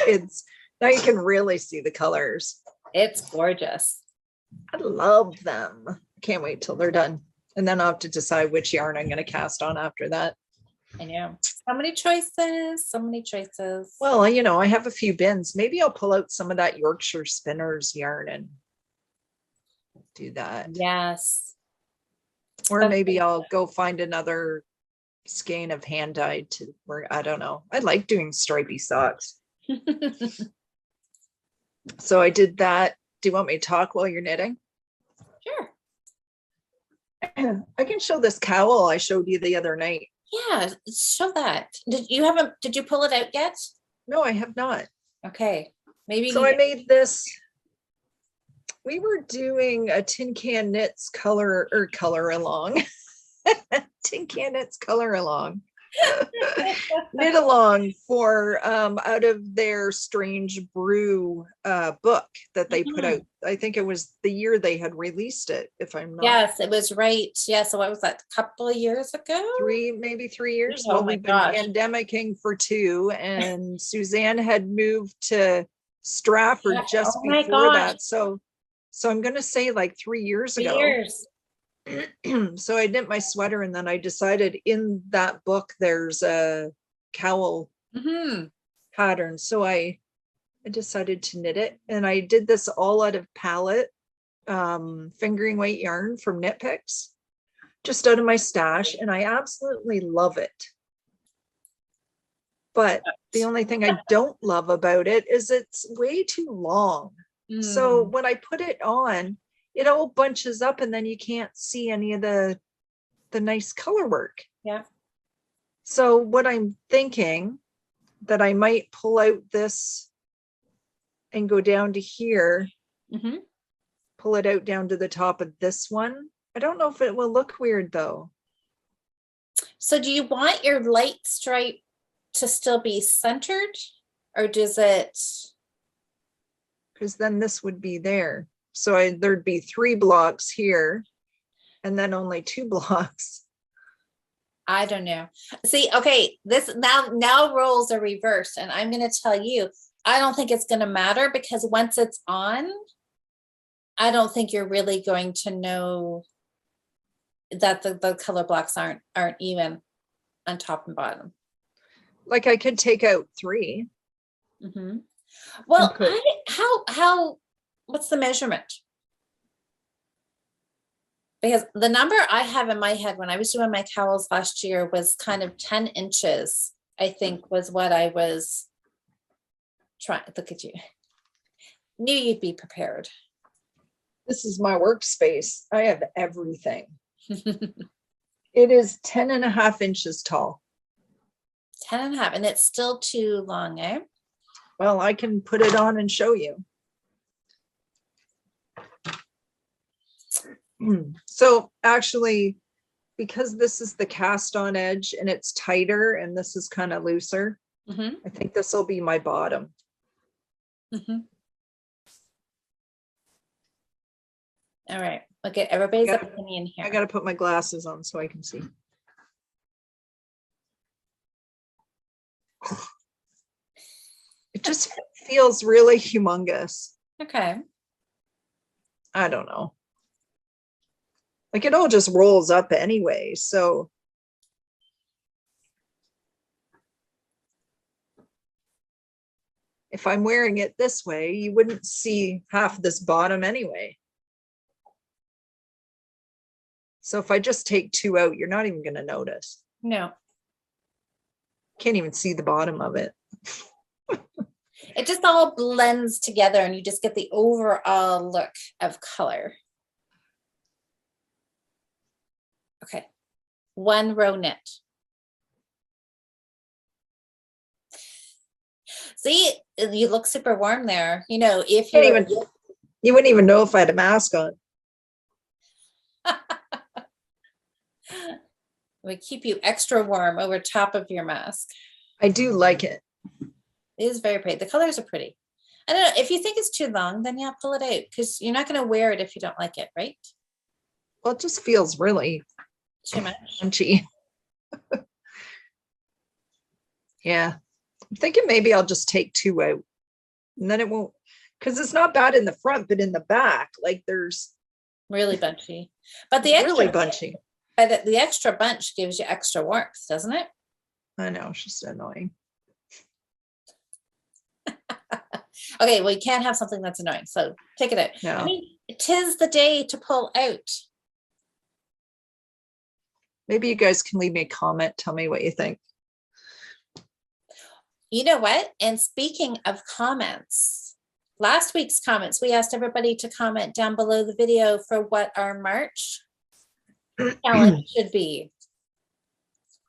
kids, now you can really see the colors. It's gorgeous. I love them. Can't wait till they're done. And then I'll have to decide which yarn I'm going to cast on after that. I know. So many choices. So many choices. Well, you know, I have a few bins. Maybe I'll pull out some of that Yorkshire Spinners yarn and do that. Yes. Or maybe I'll go find another skein of hand dyed to where, I don't know. I like doing stripy socks. So I did that. Do you want me to talk while you're knitting? Sure. I can show this cowl I showed you the other night. Yeah, show that. Did you pull it out yet? No, I have not. Okay. Maybe So I made this. We were doing a tin can knits color along. Tin can knits color along. Knit along for out of their Strange Brew book that they put out. I think it was the year they had released it, if I'm not. Yes, it was right. Yeah. So what was that? A couple of years ago? Maybe 3 years. Oh Well, my we've been gosh. pandemicing for 2, and Suzanne had moved to Stratford just Oh my before gosh. that. So I'm gonna say like 3 years 3 ago. years. So I knit my sweater, and then I decided in that book there's a cowl pattern. So I decided to knit it, and I did this all out of palette fingering weight yarn from Knit Picks, just out of my stash, and I absolutely love it. But the only thing I don't love about it is it's way too long. So when I put it on, it all bunches up, and then you can't see any of the nice color work. Yeah. So what I'm thinking that I might pull out this and go down to here, pull it out down to the top of this one. I don't know if it will look weird though. So do you want your light stripe to still be centered, or does it? Because then this would be there. So there'd be 3 blocks here and then only 2 blocks. I don't know. See, okay, this now roles are reversed, and I'm going to tell you, I don't think it's going to matter, because once it's on, I don't think you're really going to know that the color blocks aren't even on top and bottom. Like I could take out 3. Well, Okay. how what's the measurement? Because the number I have in my head when I was doing my cowls last year was kind of 10 inches, I think, was what I was trying. Look at you. Knew you'd be prepared. This is my workspace. I have everything. It is 10.5 inches tall. 10.5, and it's still too long, eh? Well, I can put it on and show you. So actually, because this is the cast on edge and it's tighter and this is kind of looser, I think this will be my bottom. All right. Look at everybody's opinion here. I got to put my glasses on so I can see. It just feels really humongous. Okay. I don't know. Like it all just rolls up anyway. So if I'm wearing it this way, you wouldn't see half this bottom anyway. So if I just take 2 out, you're not even going to notice. No. Can't even see the bottom of it. It just all blends together and you just get the overall look of color. Okay, 1 row knit. See, you look super warm there. You know, if Can't you even, you wouldn't even know if I had a mask on. we keep you extra warm over top of your mask. I do like it. It is very pretty. The colors are pretty. I don't know, if you think it's too long, then yeah, pull it out because you're not going to wear it if you don't like it, right? Well, it just feels really Too much. punchy. Yeah. I'm thinking maybe I'll just take 2 out and then it won't, because it's not bad in the front, but in the back, like there's Really bunchy. But the really extra, bunchy. but the extra bunch gives you extra warmth, doesn't it? I know, it's just annoying. Okay, well, you can't have something that's annoying, so take it out. No. I mean, 'tis the day to pull out. Maybe you guys can leave me a comment. Tell me what you think. You know what? And speaking of comments, last week's comments, we asked everybody to comment down below the video for what our March challenge should be.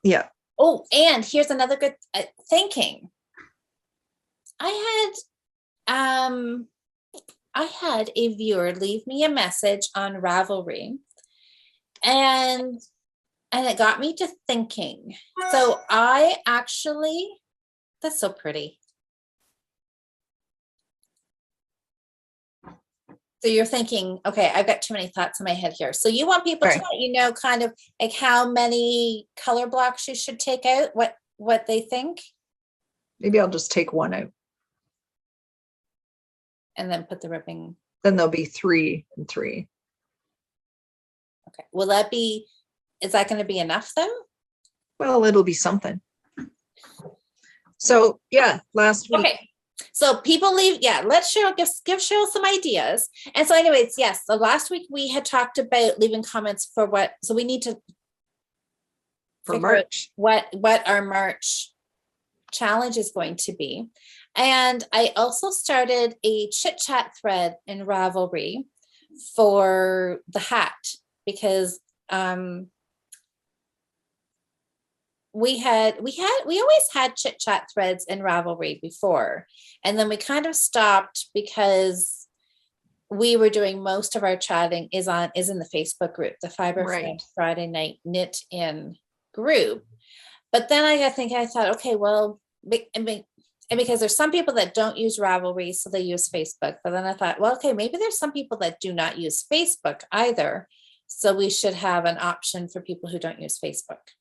Yeah. Oh, and here's another good thinking. I had a viewer leave me a message on Ravelry, and it got me to thinking. So I actually, that's so pretty. So you're thinking, okay, I've got too many thoughts in my head here. So you want people to let you know kind of like how many color blocks you should take out, what they think. Maybe I'll just take 1 out. And then put the ribbing. Then there'll be 3 and 3. Okay. Will that be, is that going to be enough though? Well, it'll be something. So yeah, last week. Okay. So people leave, yeah, let's Cheryl, give Cheryl some ideas. And so anyways, yes, so last week we had talked about leaving comments for what, so we need to For March. what our March challenge is going to be. And I also started a chit chat thread in Ravelry for the hat because we always had chit chat threads in Ravelry before, and then we kind of stopped because we were doing most of our chatting is in the Facebook group, the Fibre Friday Night Knit In group. But then I thought, okay, well, and because there's some people that don't use Ravelry, so they use Facebook. But then I thought, well, okay, maybe there's some people that do not use Facebook either. So we should have an option for people who don't use Facebook.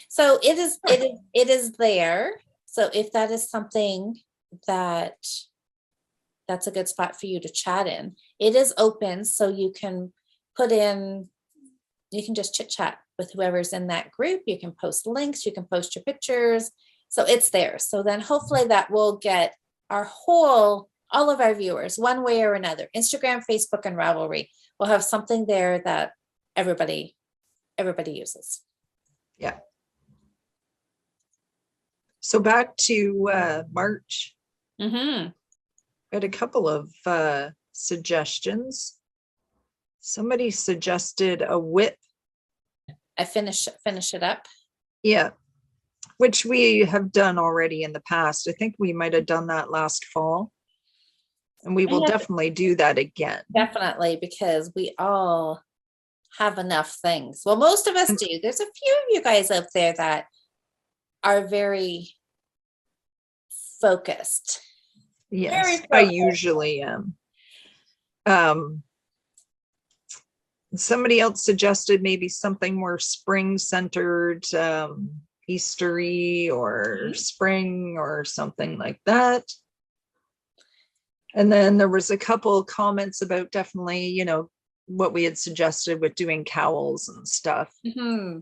So it is there. So if that is something that's a good spot for you to chat in, it is open. So you can just chit chat with whoever's in that group. You can post links, you can post your pictures. So it's there. So then hopefully that will get all of our viewers one way or another. Instagram, Facebook, and Ravelry will have something there that everybody uses. Yeah. So back to March. Mm-hmm. I had a couple of suggestions. Somebody suggested a whip. I finish it up. Yeah. Which we have done already in the past. I think we might have done that last fall. And we will definitely do that again. Definitely, because we all have enough things. Well, most of us do. There's a few of you guys out there that are very focused. Yes, I usually am. Somebody else suggested maybe something more spring-centered, Eastery or spring or something like that. And then there was a couple comments about definitely, what we had suggested with doing cowls and stuff. Mm-hmm.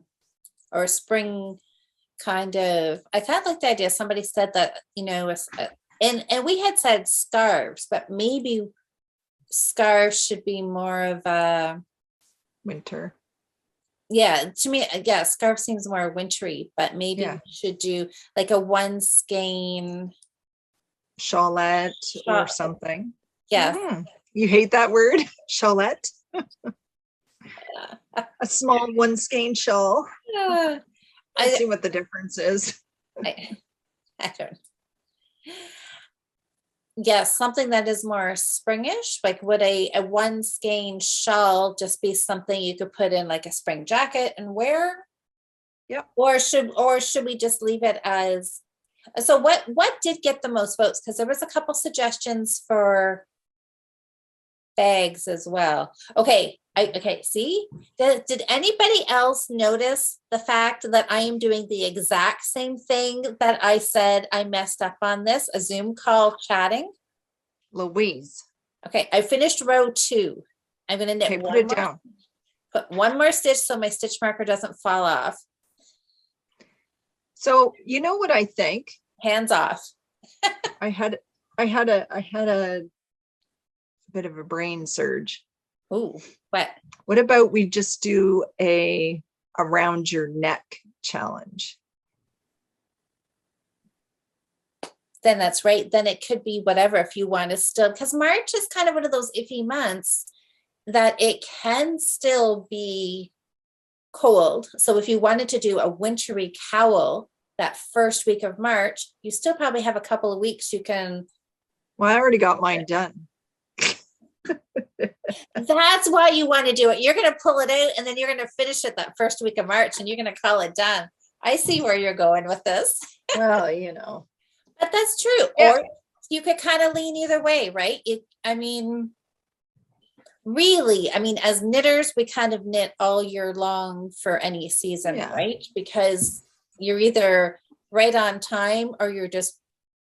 Or spring kind of, I kind of like the idea. Somebody said that, and we had said scarves, but maybe scarves should be more of a winter. Yeah, to me, yeah, scarf seems more wintry, but maybe Yeah. we should do like a one skein. Shawlette or Shawl. something. Yeah, You hate that word, shawlette? yeah. A small one skein shawl. Yeah. Let's see what the difference is. I don't. Yes, something that is more springish, like would a one skein shawl just be something you could put in like a spring jacket and wear? Yep. Or should we just leave it as, so what did get the most votes? Because there was a couple suggestions for bags as well. Okay, okay, see? Did anybody else notice the fact that I am doing the exact same thing that I said I messed up on this, a Zoom call chatting? Louise. Okay, I finished row 2. I'm gonna knit Okay, put one it more, down. put one more stitch so my stitch marker doesn't fall off. So you know what I think? Hands off. I had a bit of a brain surge. Ooh, what? What about we just do a around your neck challenge? Then that's right. Then it could be whatever if you want to still, because March is kind of one of those iffy months that it can still be cold. So if you wanted to do a wintry cowl that first week of March, you still probably have a couple of weeks you can. Well, I already got mine done. That's why you want to do it. You're going to pull it out and then you're going to finish it that first week of March and you're going to call it done. I see where you're going with this. Well, you know. But that's true. Yeah. Or you could kind of lean either way, right? I mean, really, I mean, as knitters, we kind of knit all year long for any season, Yeah. right? Because you're either right on time or you're just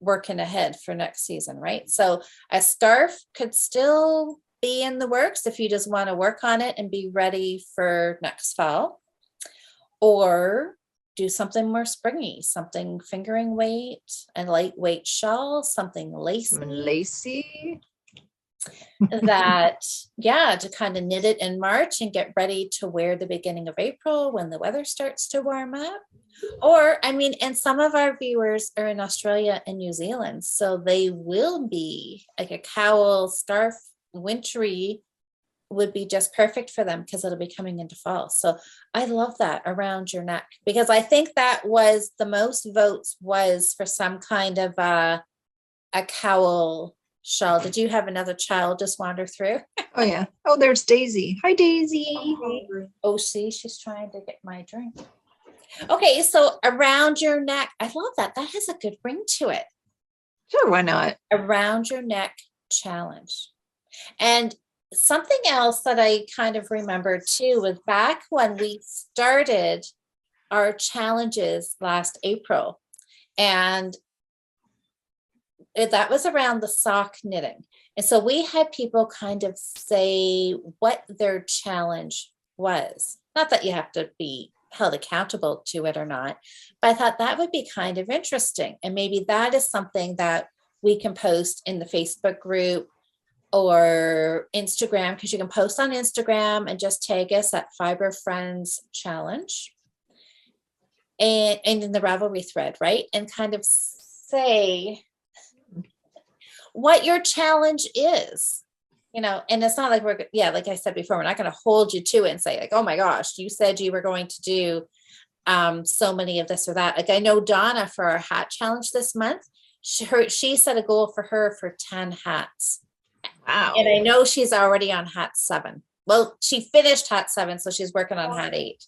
working ahead for next season, right? So a scarf could still be in the works if you just want to work on it and be ready for next fall. Or do something more springy, something fingering weight, a lightweight shawl, something lacy. That, yeah, to kind of knit it in March and get ready to wear the beginning of April when the weather starts to warm up. Or, I mean, and some of our viewers are in Australia and New Zealand, so they will be like a cowl, scarf, wintry would be just perfect for them because it'll be coming into fall. So I love that around your neck, because I think that was the most votes was for some kind of a cowl shawl. Did you have another child just wander through? Oh yeah. Oh, there's Daisy. Hi, Daisy. Oh, see, she's trying to get my drink. Okay, so around your neck. I love that. That has a good ring to it. Sure, why not? Around your neck challenge. And something else that I kind of remember too was back when we started our challenges last April, and that was around the sock knitting. And so we had people kind of say what their challenge was. Not that you have to be held accountable to it or not, but I thought that would be kind of interesting. And maybe that is something that we can post in the Facebook group or Instagram, because you can post on Instagram and just tag us at Fibre Friends Challenge and in the Ravelry thread, right? And kind of say what your challenge is, you know, and it's not like like I said before, we're not going to hold you to it and say like, oh my gosh, you said you were going to do so many of this or that. Like I know Donna for our hat challenge this month, she set a goal for her for 10 hats. Wow. And I know she's already on hat 7. Well, she finished hat 7, so she's working on hat 8.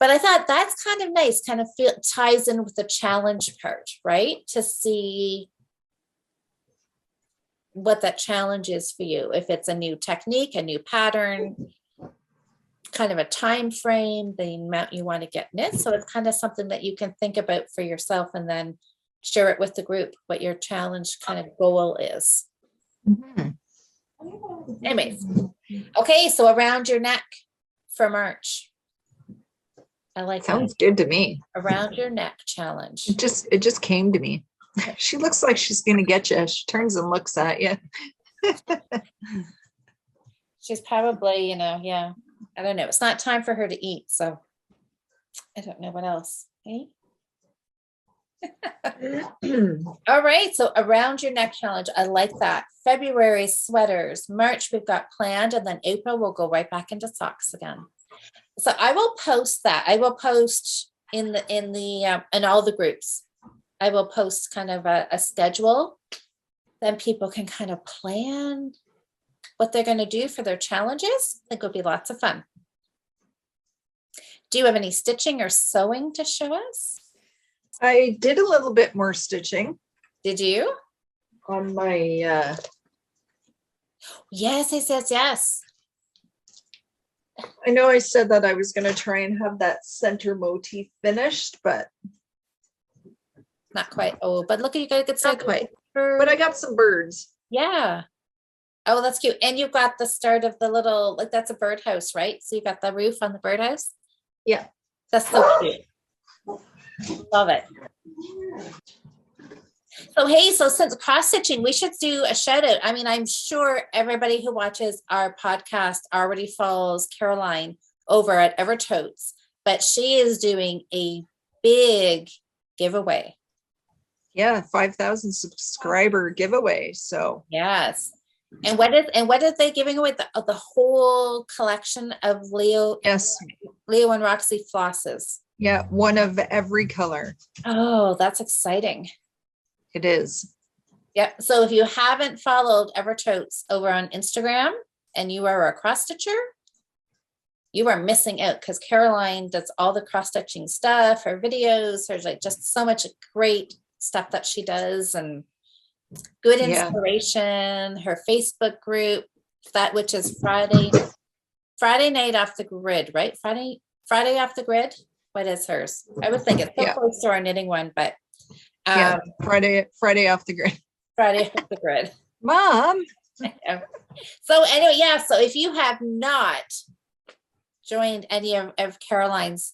But I thought that's kind of nice, kind of ties in with the challenge part, right? To see what that challenge is for you. If it's a new technique, a new pattern, kind of a time frame, the amount you want to get knit. So it's kind of something that you can think about for yourself and then share it with the group, what your challenge kind of goal is. Anyways, okay, so around your neck for March. I like Sounds that. good to me. Around your neck challenge. It just came to me. She looks like she's gonna get you. She turns and looks at you. She's probably, yeah. I don't know. It's not time for her to eat, so I don't know what else. Okay. All right. So around your neck challenge, I like that. February sweaters, March we've got planned, and then April we'll go right back into socks again. So I will post that. I will post in all the groups. I will post kind of a schedule. Then people can kind of plan what they're going to do for their challenges. I think it'll be lots of fun. Do you have any stitching or sewing to show us? I did a little bit more stitching. Did you? On my Yes. I know I said that I was going to try and have that center motif finished, but Not quite. Oh, but look, you got a good not start. quite. But I got some birds. Yeah. Oh, that's cute. And you've got the start of the little, like that's a birdhouse, right? So you got the roof on the birdhouse. Yeah. That's so cute. Love it. So, hey, so since cross stitching, we should do a shout out. I mean, I'm sure everybody who watches our podcast already follows Caroline over at Evertotes, but she is doing a big giveaway. Yeah, 5,000 subscriber giveaway. So Yes. And what is they giving away? The whole collection of Leo and Roxy flosses. yeah, one of every color. Oh, that's exciting. It is. Yep. So if you haven't followed Evertotes over on Instagram and you are a cross stitcher, you are missing out because Caroline does all the cross stitching stuff, her videos, there's like just so much great stuff that she does and good inspiration. Her Facebook group, which is Friday night off the grid, right? Friday off the grid. What is hers? I would think it's so close to our knitting one, but Friday off the grid. Friday off the grid. Mom. So anyway, so if you have not joined any of Caroline's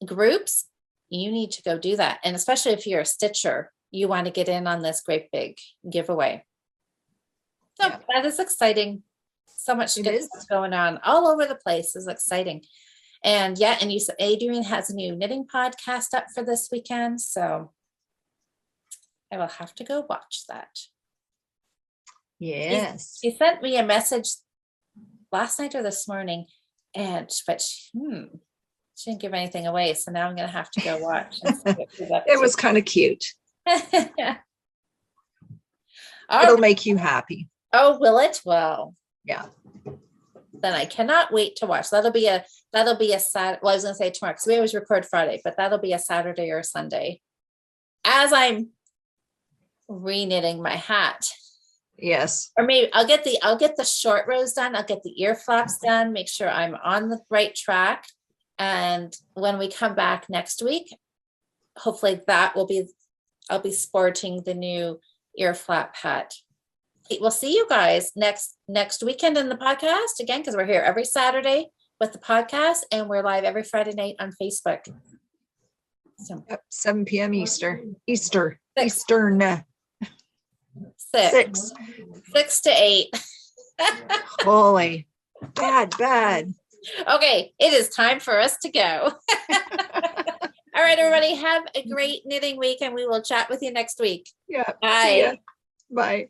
groups, you need to go do that. And especially if you're a stitcher, you want to get in on this great big giveaway. So that is exciting. So much good stuff going on all over the place. Is exciting. And and you said Adrian has a new knitting podcast up for this weekend. So I will have to go watch that. Yes. She sent me a message last night or this morning, but she didn't give anything away. So now I'm going to have to go watch. And see what she's up It to. was kind of cute. It'll make you happy. Oh, will it? Well, yeah. Then I cannot wait to watch. That'll be a Saturday. Well, I was going to say tomorrow because we always record Friday, but that'll be a Saturday or a Sunday. As I'm re-knitting my hat. Yes. Or maybe I'll get the short rows done. I'll get the ear flaps done. Make sure I'm on the right track. And when we come back next week, hopefully I'll be sporting the new ear flap hat. We'll see you guys next weekend in the podcast again, because we're here every Saturday with the podcast and we're live every Friday night on Facebook. So 7 p.m. Eastern. 6 to 8. Holy bad. Okay, it is time for us to go. All right, everybody, have a great knitting week and we will chat with you next week. Yeah. Bye. Bye.